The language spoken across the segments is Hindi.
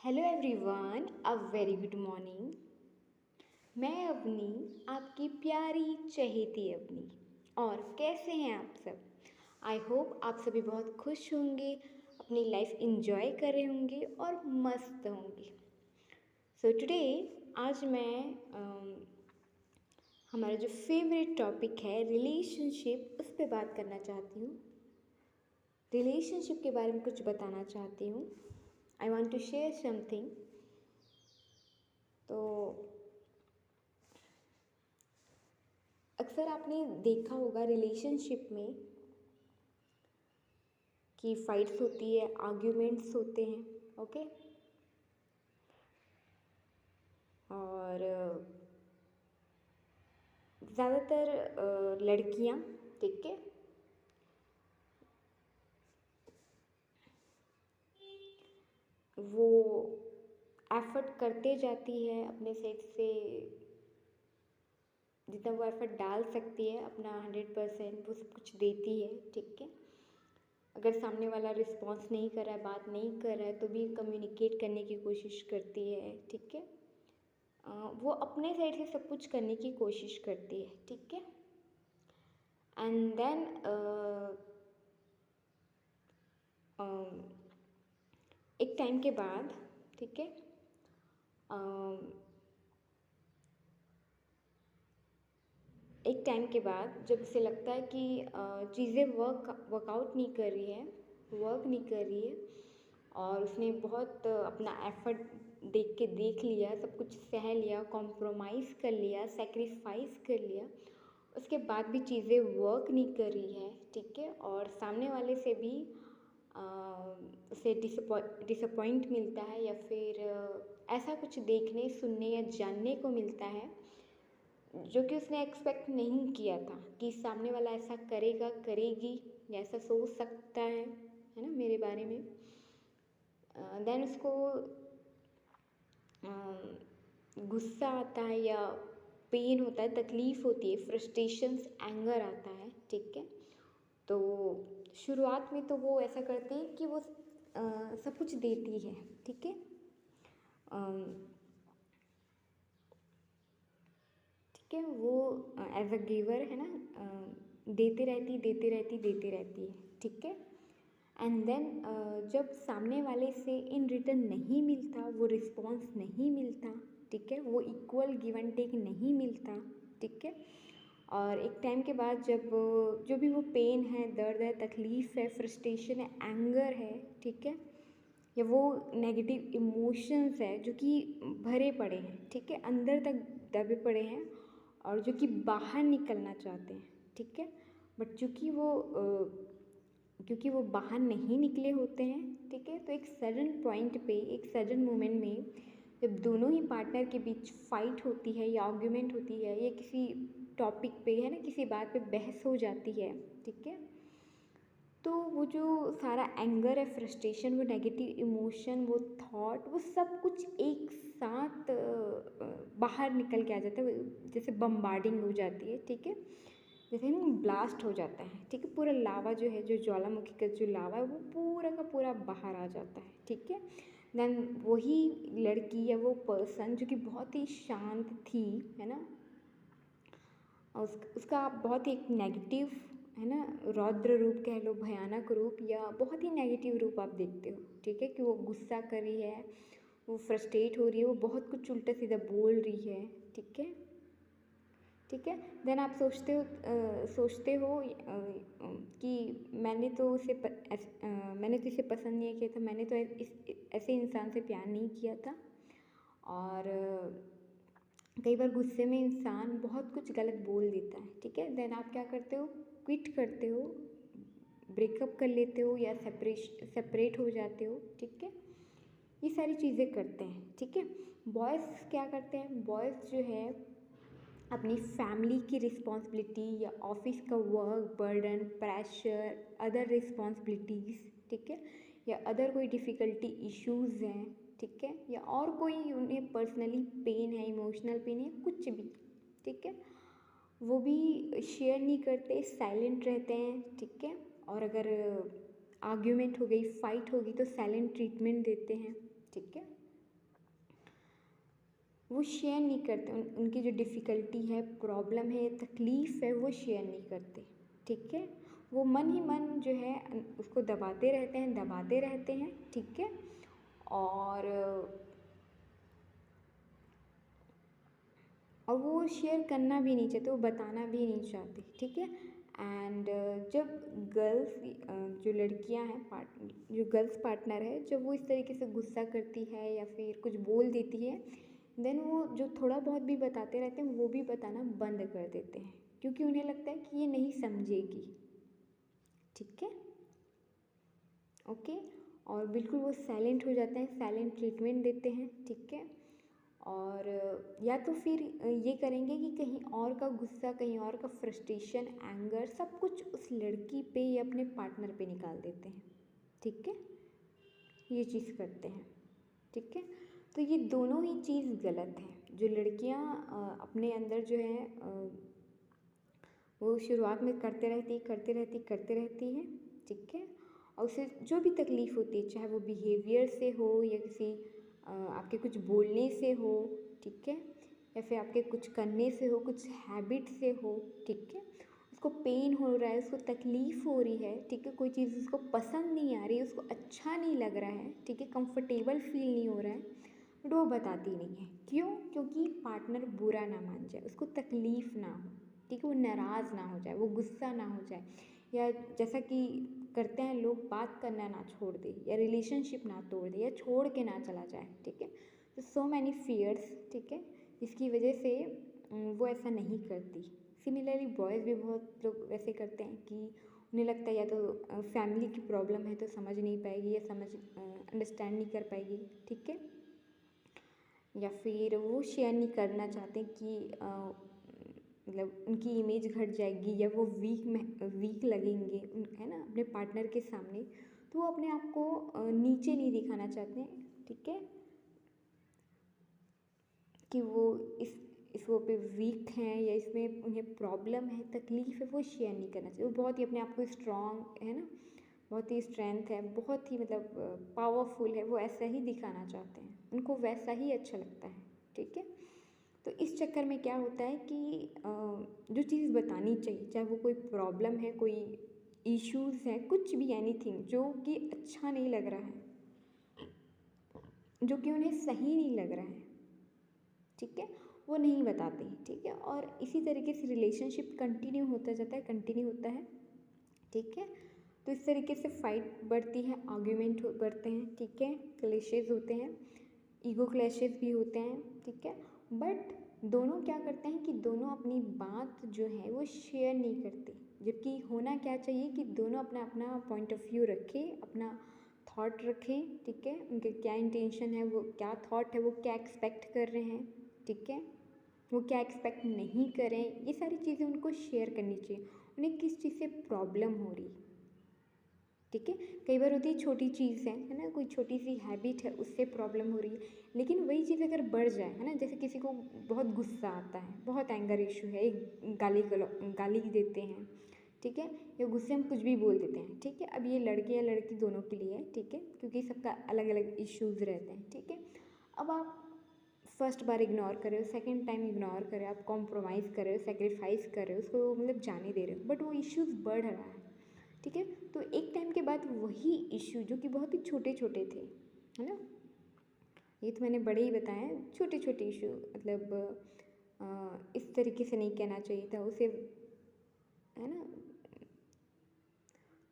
Hello everyone, a very good morning. मैं अवनी, आपकी प्यारी चहेती अवनी। और कैसे हैं आप सब? आई होप आप सभी बहुत खुश होंगे, अपनी लाइफ इंजॉय कर रहे होंगे और मस्त होंगे। सो टुडे आज मैं हमारा जो फेवरेट टॉपिक है रिलेशनशिप, उस पर बात करना चाहती हूँ। रिलेशनशिप के बारे में कुछ बताना चाहती हूँ। I want to share something. तो अक्सर आपने देखा होगा रिलेशनशिप में कि फाइट्स होती है, आर्ग्यूमेंट्स होते हैं। ओके। और ज़्यादातर लड़कियां, ठीक है, वो एफर्ट करते जाती है अपने साइड से, जितना वो एफर्ट डाल सकती है अपना 100% वो सब कुछ देती है, ठीक है। अगर सामने वाला रिस्पॉन्स नहीं कर रहा है, बात नहीं कर रहा है, तो भी कम्युनिकेट करने की कोशिश करती है, ठीक है। वो अपने साइड से सब कुछ करने की कोशिश करती है, ठीक है। एंड देन एक टाइम के बाद, ठीक है, एक टाइम के बाद जब उसे लगता है कि चीज़ें वर्कआउट नहीं कर रही है, वर्क नहीं कर रही है, और उसने बहुत अपना एफर्ट देख लिया, सब कुछ सह लिया, कॉम्प्रोमाइज़ कर लिया, सेक्रीफाइस कर लिया, उसके बाद भी चीज़ें वर्क नहीं कर रही है, ठीक है। और सामने वाले से भी उसे डिसअपॉइंट मिलता है, या फिर ऐसा कुछ देखने, सुनने या जानने को मिलता है जो कि उसने एक्सपेक्ट नहीं किया था कि सामने वाला ऐसा करेगा, करेगी, या ऐसा सोच सकता है ना मेरे बारे में। देन उसको गुस्सा आता है, या पेन होता है, तकलीफ़ होती है, फ्रस्ट्रेशंस, एंगर आता है, ठीक है। तो शुरुआत में तो वो ऐसा करती है कि वो सब कुछ देती है, ठीक है। ठीक है, वो एज अ गिवर है ना, देते रहती है, ठीक है। एंड देन जब सामने वाले से इन रिटर्न नहीं मिलता, वो रिस्पॉन्स नहीं मिलता, ठीक है, वो इक्वल गिव एंड टेक नहीं मिलता, ठीक है। और एक टाइम के बाद जब जो भी वो पेन है, दर्द है, तकलीफ़ है, फ्रस्ट्रेशन है, एंगर है, ठीक है, या वो नेगेटिव इमोशंस है जो कि भरे पड़े हैं, ठीक है, अंदर तक दबे पड़े हैं, और जो कि बाहर निकलना चाहते हैं, ठीक है। बट क्योंकि वो बाहर नहीं निकले होते हैं, ठीक है, तो एक सडन पॉइंट पे, एक सडन मोमेंट में जब दोनों ही पार्टनर के बीच फाइट होती है, या आर्ग्यूमेंट होती है, या किसी टॉपिक पे है ना, किसी बात पे बहस हो जाती है, ठीक है, तो वो जो सारा एंगर है, फ्रस्ट्रेशन, वो नेगेटिव इमोशन, वो थॉट, वो सब कुछ एक साथ बाहर निकल के आ जाता है, जैसे बम्बार्डिंग हो जाती है, ठीक है, जैसे ना ब्लास्ट हो जाता है, ठीक है, पूरा लावा जो है, जो ज्वालामुखी का जो लावा है, वो पूरा का पूरा बाहर आ जाता है, ठीक है। देन वही लड़की या वो पर्सन जो कि बहुत ही शांत थी, है ना, उसका बहुत ही एक नेगेटिव, है ना, रौद्र रूप कह लो, भयानक रूप, या बहुत ही नेगेटिव रूप आप देखते हो, ठीक है, कि वो गुस्सा कर रही है, वो फ्रस्ट्रेट हो रही है, वो बहुत कुछ उल्टा सीधा बोल रही है, ठीक है, ठीक है। देन आप सोचते हो कि मैंने तो इसे पसंद नहीं किया था, मैंने तो ऐसे इंसान से प्यार नहीं किया था। और कई बार गुस्से में इंसान बहुत कुछ गलत बोल देता है, ठीक है। देन आप क्या करते हो, क्विट करते हो, ब्रेकअप कर लेते हो, या सेपरेट हो जाते हो, ठीक है। ये सारी चीज़ें करते हैं, ठीक है। बॉयज़ क्या करते हैं, बॉयज़ जो है अपनी फैमिली की रिस्पॉन्सिबिलिटी, या ऑफिस का work burden, pressure, other responsibilities, ठीक है, या अदर कोई डिफ़िकल्टी इश्यूज़ हैं, ठीक है, या और कोई उन्हें पर्सनली पेन है, इमोशनल पेन है, कुछ भी, ठीक है, वो भी शेयर नहीं करते, साइलेंट रहते हैं, ठीक है। और अगर आर्ग्यूमेंट हो गई, फाइट होगी, तो साइलेंट ट्रीटमेंट देते हैं, ठीक है। शेयर नहीं करते, उनकी जो डिफ़िकल्टी है, प्रॉब्लम है, तकलीफ़ है, वो शेयर नहीं करते, ठीक है। वो मन ही मन जो है उसको दबाते रहते हैं, दबाते रहते हैं, ठीक है। और वो शेयर करना भी नहीं चाहते, वो बताना भी नहीं चाहते, ठीक है। एंड जब गर्ल्स जो लड़कियां हैं, जो गर्ल्स पार्टनर है, जब वो इस तरीके से गुस्सा करती है या फिर कुछ बोल देती है, देन वो जो थोड़ा बहुत भी बताते रहते हैं वो भी बताना बंद कर देते हैं, क्योंकि उन्हें लगता है कि ये नहीं समझेगी, ठीक है, ओके। और बिल्कुल वो साइलेंट हो जाते हैं, साइलेंट ट्रीटमेंट देते हैं, ठीक है। और या तो फिर ये करेंगे कि कहीं और का गुस्सा, कहीं और का फ्रस्ट्रेशन, एंगर, सब कुछ उस लड़की पे या अपने पार्टनर पे निकाल देते हैं, ठीक है। ये चीज़ करते हैं, ठीक है। तो ये दोनों ही चीज़ गलत है। जो लड़कियां अपने अंदर जो है वो शुरुआत में करते रहती हैं, ठीक है। और उसे जो भी तकलीफ़ होती है, चाहे वो बिहेवियर से हो या किसी आपके कुछ बोलने से हो, ठीक है, या फिर आपके कुछ करने से हो, कुछ हैबिट से हो, ठीक है। उसको पेन हो रहा है, उसको तकलीफ़ हो रही है, ठीक है, कोई चीज़ उसको पसंद नहीं आ रही है, उसको अच्छा नहीं लग रहा है, ठीक है, कंफर्टेबल फील नहीं हो रहा है, बट वो बताती नहीं है। क्यों? क्योंकि पार्टनर बुरा ना मान जाए, उसको तकलीफ़ ना हो, ठीक है, वो नाराज़ ना हो जाए, वो गुस्सा ना हो जाए, या जैसा कि करते हैं लोग, बात करना ना छोड़ दे, या रिलेशनशिप ना तोड़ दे, या छोड़ के ना चला जाए, ठीक है। तो सो मैनी फियर्स, ठीक है, जिसकी वजह से वो ऐसा नहीं करती। सिमिलरली बॉयज़ भी बहुत लोग वैसे करते हैं कि उन्हें लगता है या तो फैमिली की प्रॉब्लम है तो समझ नहीं पाएगी, या अंडरस्टैंड नहीं कर पाएगी, ठीक है, या फिर वो शेयर नहीं करना चाहते कि मतलब उनकी इमेज घट जाएगी, या वो वीक लगेंगे है ना अपने पार्टनर के सामने, तो वो अपने आप को नीचे नहीं दिखाना चाहते हैं, ठीक है, कि वो इस वो पे वीक हैं या इसमें उन्हें प्रॉब्लम है, तकलीफ़ है, वो शेयर नहीं करना चाहिए। वो बहुत ही अपने आप को स्ट्रॉन्ग है ना, बहुत ही स्ट्रेंथ है, बहुत ही मतलब पावरफुल है, वो ऐसा ही दिखाना चाहते हैं, उनको वैसा ही अच्छा लगता है, ठीक है। तो इस चक्कर में क्या होता है कि जो चीज़ बतानी चाहिए, चाहे वो कोई प्रॉब्लम है, कोई इश्यूज़ है, कुछ भी, एनीथिंग जो कि अच्छा नहीं लग रहा है, जो कि उन्हें सही नहीं लग रहा है, ठीक है, वो नहीं बताते, ठीक है। और इसी तरीके से रिलेशनशिप कंटिन्यू होता जाता है, कंटिन्यू होता है, ठीक है। तो इस तरीके से फाइट बढ़ती है, आर्ग्यूमेंट बढ़ते हैं, ठीक है, क्लैशेस होते हैं, ईगो क्लैशेस भी होते हैं, ठीक है। बट दोनों क्या करते हैं कि दोनों अपनी बात जो है वो शेयर नहीं करते, जबकि होना क्या चाहिए कि दोनों अपना अपना पॉइंट ऑफ व्यू रखें, अपना थॉट रखें, ठीक है, उनके क्या इंटेंशन है, वो क्या थॉट है, वो क्या एक्सपेक्ट कर रहे हैं, ठीक है, वो क्या एक्सपेक्ट नहीं करें, ये सारी चीज़ें उनको शेयर करनी चाहिए। उन्हें किस चीज़ से प्रॉब्लम हो रही, ठीक है। कई बार होती है छोटी चीज़ है ना, कोई छोटी सी हैबिट है उससे प्रॉब्लम हो रही है, लेकिन वही चीज़ अगर बढ़ जाए, है ना, जैसे किसी को बहुत गुस्सा आता है, बहुत एंगर इशू है, एक गाली देते हैं, ठीक है, या गुस्से में कुछ भी बोल देते हैं, ठीक है। अब ये लड़के या लड़की दोनों के लिए है, ठीक है, क्योंकि सबका अलग अलग इश्यूज़ रहते हैं, ठीक है। अब आप फर्स्ट बार इग्नोर कर रहे हो, सेकंड टाइम इग्नोर कर रहे हो, आप कॉम्प्रोमाइज़ कर रहे हो, सेक्रीफाइस कर रहे हो, उसको मतलब जाने दे रहे हो, बट वो इश्यूज़ बढ़ रहा है, ठीक है। तो एक टाइम के बाद वही इश्यू जो कि बहुत ही छोटे छोटे थे, है ना, ये तो मैंने बड़े ही बताए हैं, छोटे छोटे इशू, मतलब इस तरीके से नहीं कहना चाहिए था उसे, है ना।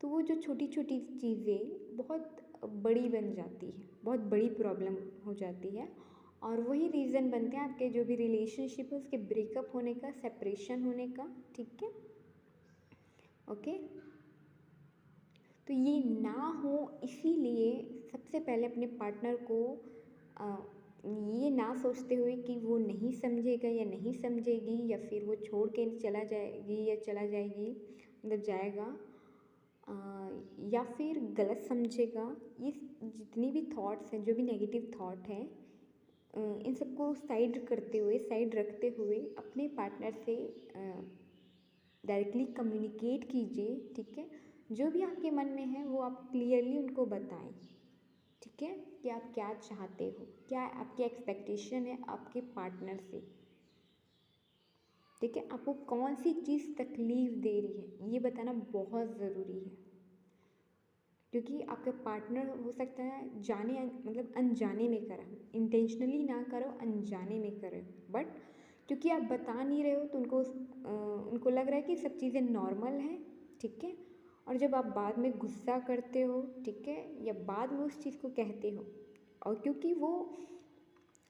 तो वो जो छोटी छोटी चीज़ें बहुत बड़ी बन जाती है, बहुत बड़ी प्रॉब्लम हो जाती है, और वही रीज़न बनते हैं आपके जो भी रिलेशनशिप है उसके ब्रेकअप होने का, सेपरेशन होने का, ठीक है, ओके। तो ये ना हो, इसीलिए सबसे पहले अपने पार्टनर को ये ना सोचते हुए कि वो नहीं समझेगा या नहीं समझेगी, या फिर वो छोड़ के चला जाएगी या चला जाएगी, मतलब जाएगा, या फिर गलत समझेगा, ये जितनी भी थॉट्स हैं, जो भी नेगेटिव थॉट हैं, इन सबको साइड करते हुए, साइड रखते हुए अपने पार्टनर से डायरेक्टली कम्युनिकेट कीजिए, ठीक है। जो भी आपके मन में है वो आप क्लियरली उनको बताएं, ठीक है, कि आप क्या चाहते हो, क्या आपकी एक्सपेक्टेशन है आपके पार्टनर से। ठीक है, आपको कौन सी चीज़ तकलीफ़ दे रही है ये बताना बहुत ज़रूरी है, क्योंकि आपका पार्टनर हो सकता है जाने मतलब अनजाने में करा हो, इंटेंशनली ना करो, अनजाने में करे, बट क्योंकि आप बता नहीं रहे हो तो उनको लग रहा है कि सब चीज़ें नॉर्मल हैं। ठीक है, और जब आप बाद में गुस्सा करते हो, ठीक है, या बाद में उस चीज़ को कहते हो, और क्योंकि वो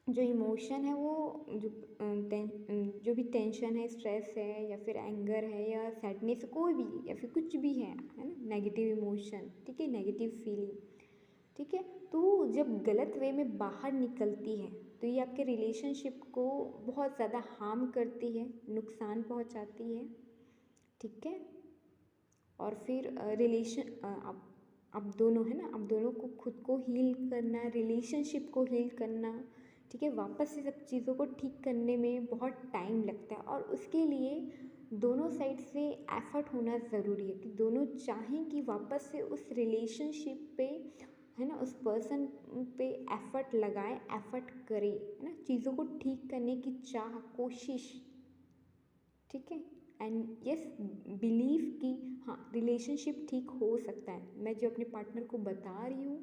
जो इमोशन है वो जो भी टेंशन है, स्ट्रेस है, या फिर एंगर है, या सैडनेस, कोई भी, या फिर कुछ भी है ना, नेगेटिव इमोशन, ठीक है, नेगेटिव फीलिंग, ठीक है, तो जब गलत वे में बाहर निकलती है तो ये आपके रिलेशनशिप को बहुत ज़्यादा हार्म करती है, नुकसान पहुंचाती है। ठीक है, और फिर रिलेशन आप दोनों है ना, आप दोनों को खुद को हील करना, रिलेशनशिप को हील करना, ठीक है, वापस से सब चीज़ों को ठीक करने में बहुत टाइम लगता है, और उसके लिए दोनों साइड से एफर्ट होना ज़रूरी है, कि दोनों चाहें कि वापस से उस रिलेशनशिप पे, है ना, उस पर्सन पे एफर्ट लगाएं, एफर्ट करें, है ना, चीज़ों को ठीक करने की चाह, कोशिश। ठीक है, एंड यस, बिलीव कि हाँ रिलेशनशिप ठीक हो सकता है। मैं जो अपने पार्टनर को बता रही हूँ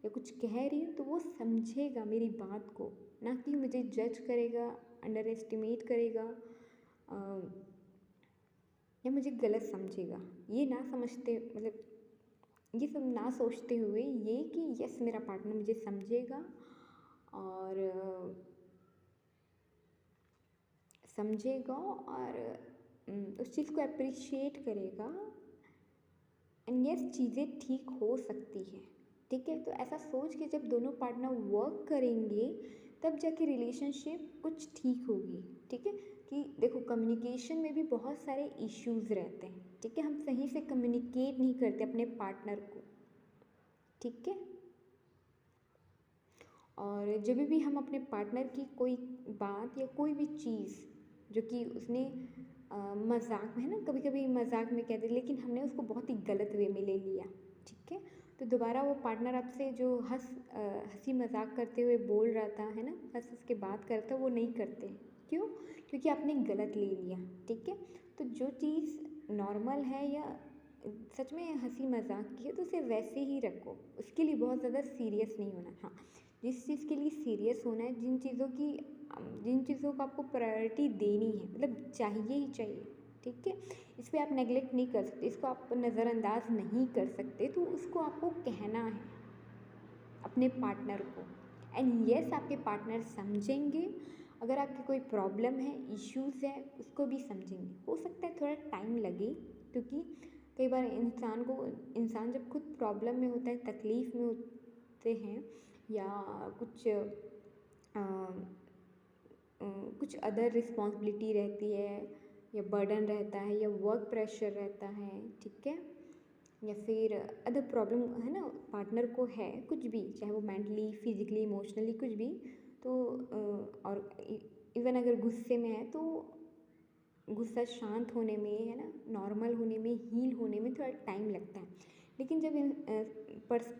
या कुछ कह रही हूँ तो वो समझेगा मेरी बात को, ना कि मुझे जज करेगा, अंडर एस्टिमेट करेगा, या मुझे गलत समझेगा। ये ना समझते, मतलब ये सब ना सोचते हुए ये कि यस मेरा पार्टनर मुझे समझेगा, और उस चीज़ को अप्रिशिएट करेगा, एंड यस चीज़ें ठीक हो सकती है। ठीक है, तो ऐसा सोच के जब दोनों पार्टनर वर्क करेंगे तब जाके रिलेशनशिप कुछ ठीक होगी। ठीक है, कि देखो कम्युनिकेशन में भी बहुत सारे इश्यूज़ रहते हैं। ठीक है, हम सही से कम्युनिकेट नहीं करते अपने पार्टनर को। ठीक है, और जब भी हम अपने पार्टनर की कोई बात या कोई भी चीज़ जो कि उसने मजाक में, है ना, कभी कभी मजाक में कहते, लेकिन हमने उसको बहुत ही गलत वे में ले लिया। ठीक है, तो दोबारा वो पार्टनर आपसे जो हंसी मजाक करते हुए बोल रहा था, है ना, हंस के बात करता, वो नहीं करते। क्यों? क्योंकि आपने गलत ले लिया। ठीक है, तो जो चीज़ नॉर्मल है या सच में हंसी मजाक की है तो उसे वैसे ही रखो, उसके लिए बहुत ज़्यादा सीरियस नहीं होना। हाँ, जिस चीज़ के लिए सीरियस होना है, जिन चीज़ों को आपको प्रायोरिटी देनी है, मतलब चाहिए ही चाहिए। ठीक है, इस पर आप नेगलेक्ट नहीं कर सकते, इसको आप नज़रअंदाज नहीं कर सकते, तो उसको आपको कहना है अपने पार्टनर को, एंड यस आपके पार्टनर समझेंगे। अगर आपकी कोई प्रॉब्लम है, इश्यूज़ है, उसको भी समझेंगे। हो सकता है थोड़ा टाइम लगे, क्योंकि कई बार इंसान जब खुद प्रॉब्लम में होता है, तकलीफ़ में होते हैं, या कुछ कुछ अदर रिस्पॉन्सिबिलिटी रहती है, या बर्डन रहता है, या वर्क प्रेशर रहता है। ठीक है, या फिर अदर प्रॉब्लम, है ना, पार्टनर को है कुछ भी, चाहे वो मेंटली, फिजिकली, इमोशनली कुछ भी, तो और इवन अगर गुस्से में है तो गुस्सा शांत होने में, है ना, नॉर्मल होने में, हील होने में थोड़ा टाइम लगता है। लेकिन जब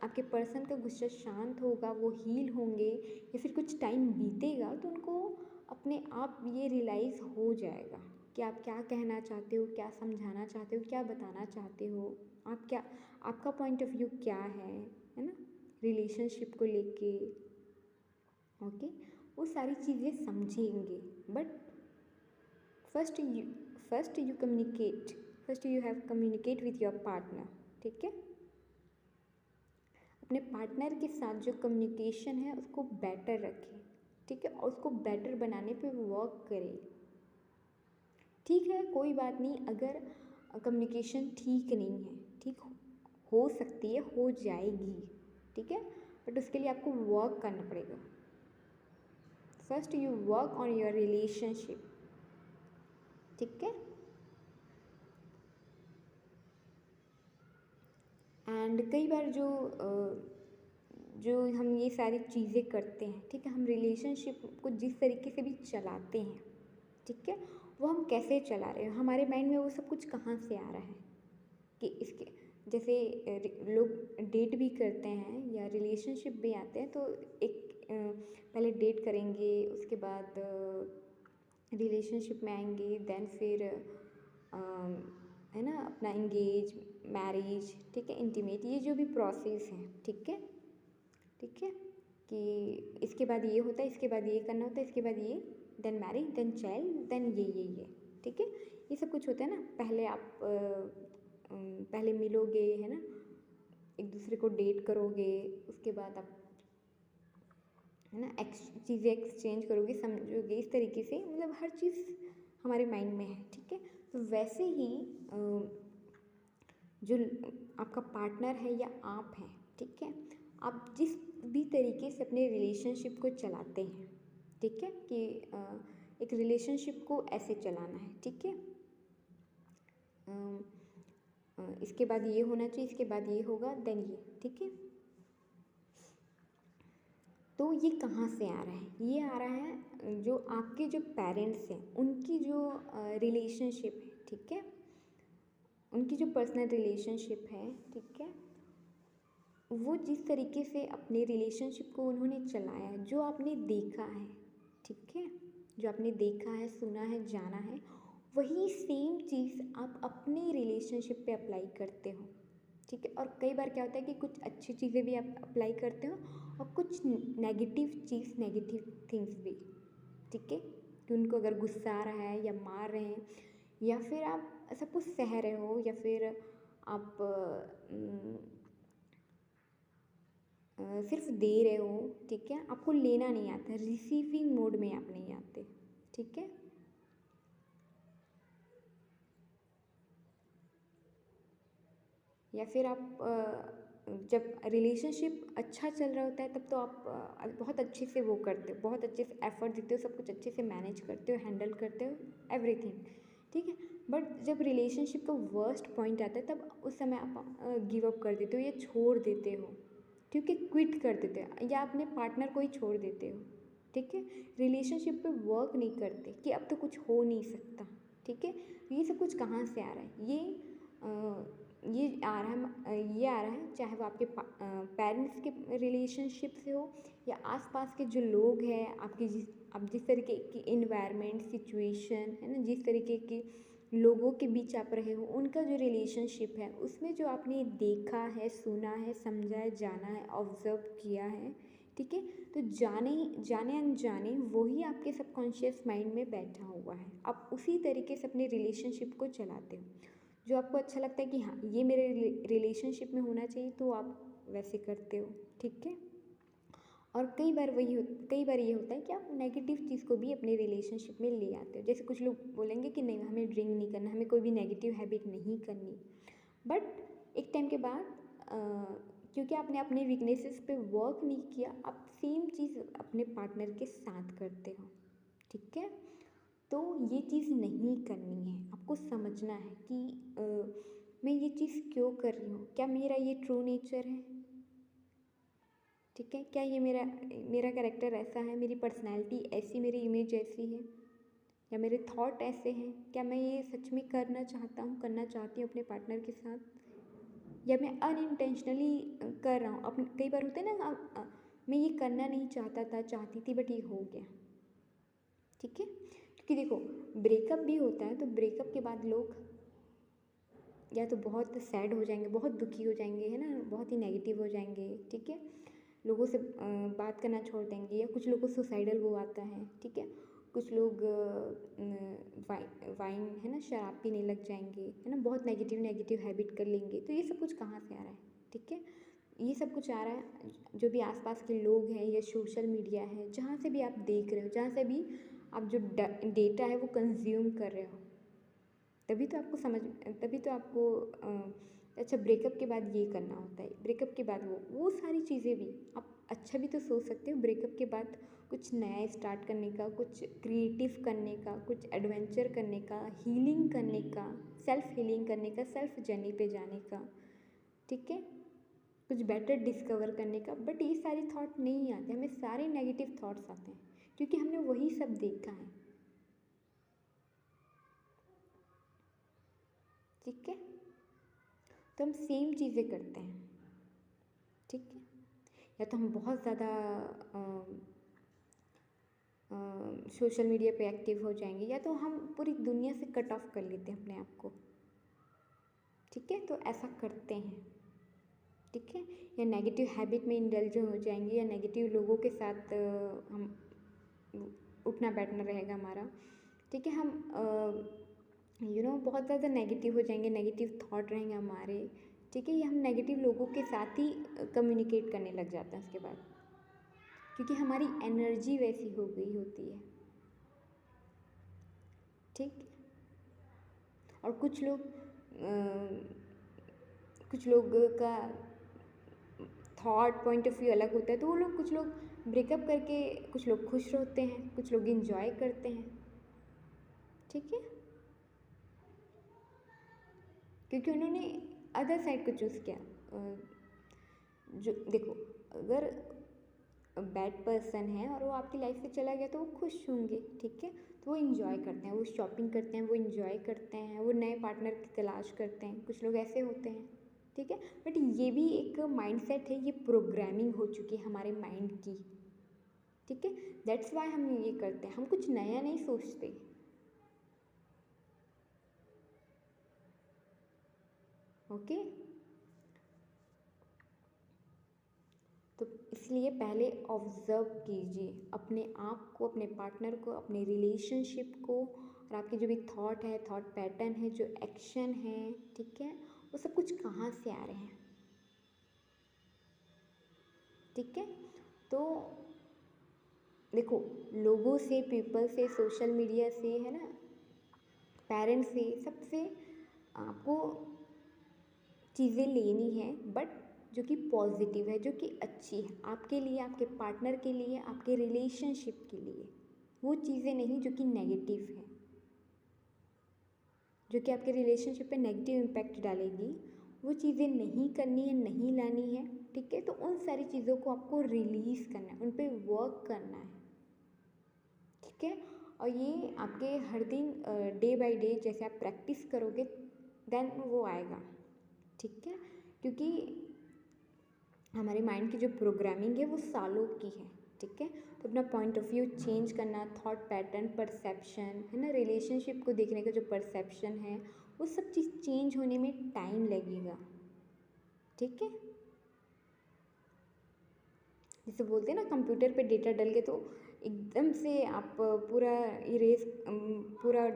आपके पर्सन का गुस्सा शांत होगा, वो हील होंगे, या फिर कुछ टाइम बीतेगा, तो उनको अपने आप ये रियलाइज़ हो जाएगा कि आप क्या कहना चाहते हो, क्या समझाना चाहते हो, क्या बताना चाहते हो, आपका पॉइंट ऑफ व्यू क्या है ना, रिलेशनशिप को लेके। ओके, वो सारी चीज़ें समझेंगे। But first you communicate, first you have communicate with your partner. ठीक है, अपने पार्टनर के साथ जो कम्युनिकेशन है उसको बेटर रखें। ठीक है, और उसको बेटर बनाने पे वर्क करें। ठीक है, कोई बात नहीं अगर कम्युनिकेशन ठीक नहीं है, ठीक हो सकती है, हो जाएगी। ठीक है, बट उसके लिए आपको वर्क करना पड़ेगा। First you work on your relationship. ठीक है, एंड कई बार जो हम ये सारी चीज़ें करते हैं, ठीक है, हम रिलेशनशिप को जिस तरीके से भी चलाते हैं, ठीक है, वो हम कैसे चला रहे हैं, हमारे माइंड में वो सब कुछ कहाँ से आ रहा है कि इसके जैसे लोग डेट भी करते हैं या रिलेशनशिप भी आते हैं, तो एक पहले डेट करेंगे, उसके बाद रिलेशनशिप में आएंगे, देन फिर है ना अपना इंगेज, मैरिज, ठीक है, इंटीमेट, ये जो भी प्रोसेस है, ठीक है, ठीक है, कि इसके बाद ये होता है, इसके बाद ये करना होता है, इसके बाद ये, then marriage, then child, then ये, ठीक है, ये सब कुछ होता है ना। पहले आप पहले मिलोगे, है ना, एक दूसरे को डेट करोगे, उसके बाद आप, है ना, चीज़ें एक्सचेंज करोगे, समझोगे, इस तरीके से, मतलब हर चीज़ हमारे माइंड में है, ठीक है। तो वैसे ही जो आपका पार्टनर है या आप हैं, ठीक है, आप जिस भी तरीके से अपने रिलेशनशिप को चलाते हैं, ठीक है, कि एक रिलेशनशिप को ऐसे चलाना है, ठीक है, इसके बाद ये होना चाहिए, इसके बाद ये होगा, देन ये, ठीक है। तो ये कहाँ से आ रहा है? ये आ रहा है जो आपके जो पेरेंट्स हैं उनकी जो रिलेशनशिप है, ठीक है, उनकी जो पर्सनल रिलेशनशिप है, ठीक है, वो जिस तरीके से अपने रिलेशनशिप को उन्होंने चलाया है, जो आपने देखा है, ठीक है, जो आपने देखा है, सुना है, जाना है, वही सेम चीज़ आप अपने रिलेशनशिप पे अप्लाई करते हो, ठीक है। और कई बार क्या होता है कि कुछ अच्छी चीज़ें भी आप अप्लाई करते हो और कुछ नेगेटिव थिंग्स भी, ठीक है, कि उनको अगर गुस्सा आ रहा है या मार रहे हैं, या फिर आप सब कुछ सह रहे हो, या फिर आप सिर्फ दे रहे हो, ठीक है, आपको लेना नहीं आता, रिसीविंग मोड में आप नहीं आते, ठीक है। या फिर आप जब रिलेशनशिप अच्छा चल रहा होता है तब तो आप बहुत अच्छे से वो करते हो, बहुत अच्छे से एफर्ट देते हो, सब कुछ अच्छे से मैनेज करते हो, हैंडल करते हो, एवरीथिंग, ठीक है। बट जब रिलेशनशिप का वर्स्ट पॉइंट आता है तब उस समय आप गिव अप कर देते हो या छोड़ देते हो, ठीक है, क्विट कर देते हो या अपने पार्टनर को ही छोड़ देते हो, ठीक है, रिलेशनशिप पे वर्क नहीं करते कि अब तो कुछ हो नहीं सकता, ठीक है। ये सब कुछ कहाँ से आ रहा है? ये आ रहा है चाहे वो आपके पेरेंट्स के रिलेशनशिप से हो या आसपास के जो लोग हैं आपके, आप जिस तरीके की इन्वायरमेंट, सिचुएशन, है ना, जिस तरीके के लोगों के बीच आप रहे हो, उनका जो रिलेशनशिप है उसमें जो आपने देखा है, सुना है, समझा है, जाना है, ऑब्जर्व किया है, ठीक है, तो जाने अनजाने वही आपके सबकॉन्शियस माइंड में बैठा हुआ है, आप उसी तरीके से अपने रिलेशनशिप को चलाते हो। जो आपको अच्छा लगता है कि हाँ ये मेरे रिलेशनशिप में होना चाहिए, तो आप वैसे करते हो, ठीक है। और कई बार ये होता है कि आप नेगेटिव चीज़ को भी अपने रिलेशनशिप में ले आते हो। जैसे कुछ लोग बोलेंगे कि नहीं हमें ड्रिंक नहीं करना, हमें कोई भी नेगेटिव हैबिट नहीं करनी, बट एक टाइम के बाद क्योंकि आपने अपने वीकनेसेस पे वर्क नहीं किया, आप सेम चीज़ अपने पार्टनर के साथ करते हो, ठीक है। तो ये चीज़ नहीं करनी है, आपको समझना है कि मैं ये चीज़ क्यों कर रही हूँ, क्या मेरा ये ट्रू नेचर है, ठीक है, क्या ये मेरा कैरेक्टर ऐसा है, मेरी पर्सनैलिटी ऐसी, मेरी इमेज ऐसी है, या मेरे थॉट ऐसे हैं, क्या मैं ये सच में करना चाहती हूँ अपने पार्टनर के साथ, या मैं अनइंटेंशनली कर रहा हूँ। अपने कई बार होता है ना, मैं ये करना नहीं चाहती थी बट ये हो गया, ठीक है। क्योंकि देखो ब्रेकअप भी होता है तो ब्रेकअप के बाद लोग या तो बहुत सैड हो जाएंगे, बहुत दुखी हो जाएंगे, है ना, बहुत ही नेगेटिव हो जाएंगे, ठीक है, लोगों से बात करना छोड़ देंगे, या कुछ लोगों को सुसाइडल वो आता है, ठीक है, कुछ लोग वाइन, है ना, शराब पीने लग जाएंगे, है ना, बहुत नेगेटिव हैबिट कर लेंगे। तो ये सब कुछ कहाँ से आ रहा है, ठीक है, ये सब कुछ आ रहा है जो भी आसपास के लोग हैं या सोशल मीडिया है, जहाँ से भी आप देख रहे हो, जहाँ से भी आप जो डेटा है वो कंज्यूम कर रहे हो, तभी तो आपको अच्छा ब्रेकअप के बाद ये करना होता है, ब्रेकअप के बाद वो सारी चीज़ें भी आप अच्छा भी तो सोच सकते हो ब्रेकअप के बाद कुछ नया स्टार्ट करने का, कुछ क्रिएटिव करने का, कुछ एडवेंचर करने का, हीलिंग करने का, सेल्फ हीलिंग करने का, सेल्फ जर्नी पे जाने का, ठीक है, कुछ बेटर डिस्कवर करने का। बट ये सारे थॉट नहीं आते, हमें सारे नेगेटिव थॉट्स आते हैं क्योंकि हमने वही सब देखा है, ठीक है। तो हम सेम चीज़ें करते हैं, ठीक है। या तो हम बहुत ज़्यादा सोशल मीडिया पे एक्टिव हो जाएंगे, या तो हम पूरी दुनिया से कट ऑफ कर लेते हैं अपने आप को, ठीक है। तो ऐसा करते हैं, ठीक है। या नेगेटिव हैबिट में इंडल्ज हो जाएंगे, या नेगेटिव लोगों के साथ हम उठना बैठना रहेगा हमारा, ठीक है। हम बहुत ज़्यादा नेगेटिव हो जाएंगे, नेगेटिव थॉट रहेंगे हमारे, ठीक है। ये हम नेगेटिव लोगों के साथ ही कम्युनिकेट करने लग जाते हैं उसके बाद, क्योंकि हमारी एनर्जी वैसी हो गई होती है, ठीक। और कुछ लोग का थॉट पॉइंट ऑफ व्यू अलग होता है, तो वो कुछ लोग ब्रेकअप करके कुछ लोग खुश होते हैं, कुछ लोग इंजॉय करते हैं, ठीक है, क्योंकि उन्होंने अदर साइड को चूज़ किया। जो देखो, अगर बैड पर्सन है और वो आपकी लाइफ से चला गया तो वो खुश होंगे, ठीक है। तो वो इंजॉय करते हैं, वो शॉपिंग करते हैं, वो इंजॉय करते हैं, वो नए पार्टनर की तलाश करते हैं, कुछ लोग ऐसे होते हैं, ठीक है। बट ये भी एक माइंडसेट है, ये प्रोग्रामिंग हो चुकी है हमारे माइंड की, ठीक है। दैट्स वाई हम ये करते हैं, हम कुछ नया नहीं सोचते, ओके। तो इसलिए पहले ऑब्ज़र्व कीजिए अपने आप को, अपने पार्टनर को, अपने रिलेशनशिप को, और आपके जो भी थॉट है, थॉट पैटर्न है, जो एक्शन है, ठीक है, वो सब कुछ कहाँ से आ रहे हैं, ठीक है। तो देखो, लोगों से, पीपल से, सोशल मीडिया से, है ना, पेरेंट्स से, सबसे आपको चीज़ें लेनी है, बट जो कि पॉजिटिव है, जो कि अच्छी है आपके लिए, आपके पार्टनर के लिए, आपके रिलेशनशिप के लिए। वो चीज़ें नहीं जो कि नेगेटिव है, जो कि आपके रिलेशनशिप पे नेगेटिव इम्पैक्ट डालेगी, वो चीज़ें नहीं करनी है, नहीं लानी है, ठीक है। तो उन सारी चीज़ों को आपको रिलीज़ करना है, उन पर वर्क करना है, ठीक है। और ये आपके हर दिन डे बाय डे जैसे आप प्रैक्टिस करोगे देन वो आएगा, ठीक है। क्योंकि हमारे माइंड की जो प्रोग्रामिंग है वो सालों की है, ठीक है। तो अपना पॉइंट ऑफ व्यू चेंज करना, थॉट पैटर्न, परसेप्शन, है ना, रिलेशनशिप को देखने का जो परसेप्शन है, वो सब चीज़ चेंज होने में टाइम लगेगा, ठीक है। जैसे बोलते हैं ना, कंप्यूटर पे डेटा डल गए तो एकदम से आप पूरा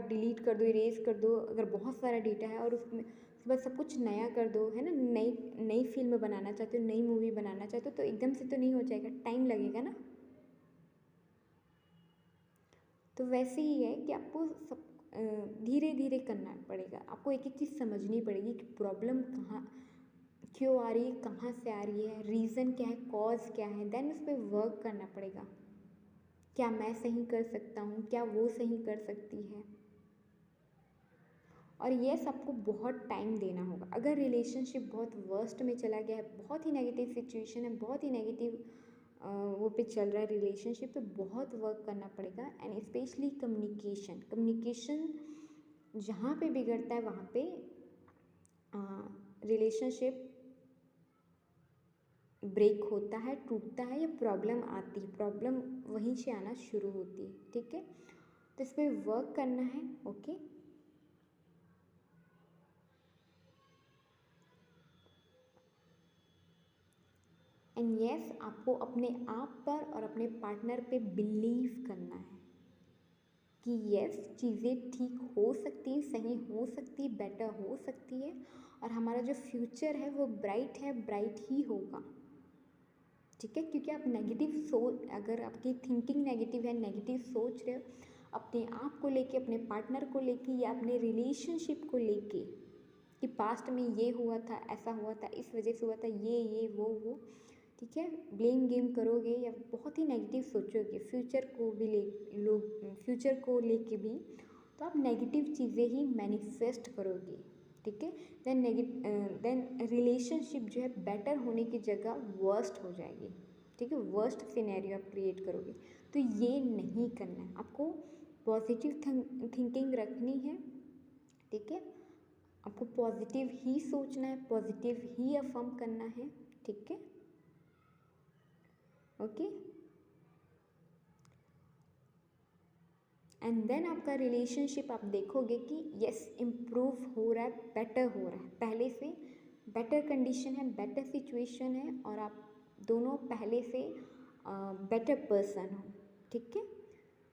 डिलीट कर दो, इरेज कर दो, अगर बहुत सारा डेटा है, और उसमें उसके बाद सब कुछ नया कर दो, है ना, नई नई फिल्म बनाना चाहते हो, नई मूवी बनाना चाहते हो, तो एकदम से तो नहीं हो जाएगा, टाइम लगेगा ना। तो वैसे ही है कि आपको सब धीरे धीरे करना पड़ेगा, आपको एक एक चीज़ समझनी पड़ेगी कि प्रॉब्लम कहाँ क्यों आ रही है, कहाँ से आ रही है, रीज़न क्या है, कॉज क्या है, देन उस पर वर्क करना पड़ेगा। क्या मैं सही कर सकता हूँ, क्या वो सही कर सकती है, और ये सबको बहुत टाइम देना होगा। अगर रिलेशनशिप बहुत वर्स्ट में चला गया है, बहुत ही नेगेटिव सिचुएशन है, बहुत ही नेगेटिव वो पे चल रहा है रिलेशनशिप, तो बहुत वर्क करना पड़ेगा। एंड स्पेशली कम्युनिकेशन जहाँ पे बिगड़ता है वहाँ पे रिलेशनशिप ब्रेक होता है, टूटता है, या प्रॉब्लम आती है, प्रॉब्लम वहीं से आना शुरू होती है, ठीक है। तो इस पर वर्क करना है, ओके। एंड यस, आपको अपने आप पर और अपने पार्टनर पे बिलीव करना है कि यस, चीज़ें ठीक हो सकती हैं, सही हो सकती है, बेटर हो सकती है, और हमारा जो फ्यूचर है वो ब्राइट है, ब्राइट ही होगा, ठीक है। क्योंकि आप अगर आपकी थिंकिंग नेगेटिव है, नेगेटिव सोच रहे हो अपने आप को लेके, अपने पार्टनर को लेके, या अपने रिलेशनशिप को लेके, कि पास्ट में ये हुआ था, ऐसा हुआ था, इस वजह से हुआ था, ये वो, ठीक है, ब्लेम गेम करोगे या बहुत ही नेगेटिव सोचोगे फ्यूचर को लेके भी, तो आप नेगेटिव चीज़ें ही मैनिफेस्ट करोगे, ठीक है। देन रिलेशनशिप जो है बेटर होने की जगह वर्स्ट हो जाएगी, ठीक है, वर्स्ट सिनेरियो आप क्रिएट करोगे। तो ये नहीं करना है आपको, पॉजिटिव थिंकिंग रखनी है, ठीक है। आपको पॉजिटिव ही सोचना है, पॉजिटिव ही अफर्म करना है, ठीक है, ओके। एंड देन आपका रिलेशनशिप आप देखोगे कि यस इम्प्रूव हो रहा है, बेटर हो रहा है, पहले से बेटर कंडीशन है, बेटर सिचुएशन है, और आप दोनों पहले से बेटर पर्सन हो, ठीक है।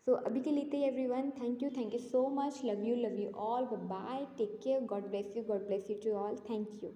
सो अभी के लिए everyone, thank you so much, love you all, bye, take care, God bless you to all, thank you.